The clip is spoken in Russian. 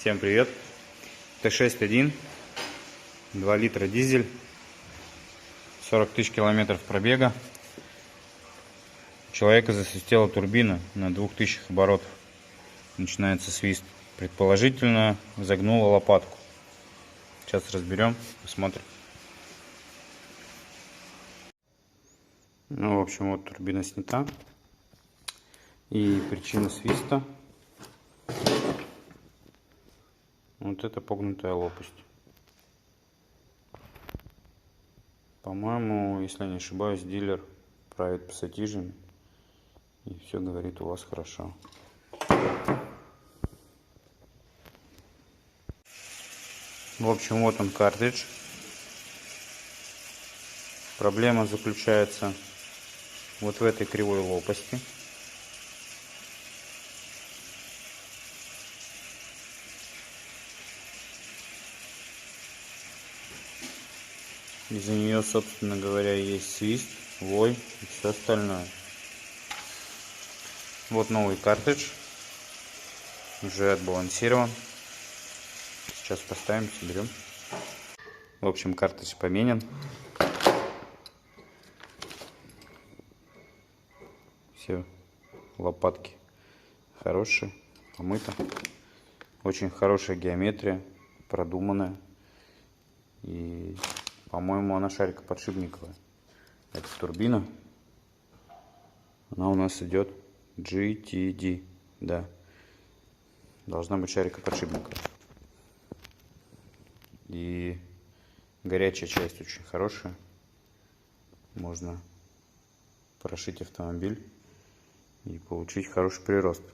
Всем привет! Т6-1, 2 литра дизель, 40 тысяч километров пробега. У человека засвистела турбина на 2000 оборотов. Начинается свист. Предположительно загнула лопатку. Сейчас разберем, посмотрим. Ну, в общем, вот турбина снята. И причина свиста — вот это погнутая лопасть. По-моему, если я не ошибаюсь, дилер правит пассатижами, и все говорит у вас хорошо. В общем, вот он, картридж. Проблема заключается вот в этой кривой лопасти. Из-за нее, собственно говоря, есть свист, вой и все остальное. Вот новый картридж, уже отбалансирован. Сейчас поставим, соберем. В общем, картридж поменен. Все лопатки хорошие, помыто. Очень хорошая геометрия, продуманная. И, по-моему, она шарикоподшипниковая. Это турбина. Она у нас идет GTD. Да. Должна быть шарикоподшипниковая. И горячая часть очень хорошая. Можно прошить автомобиль и получить хороший прирост.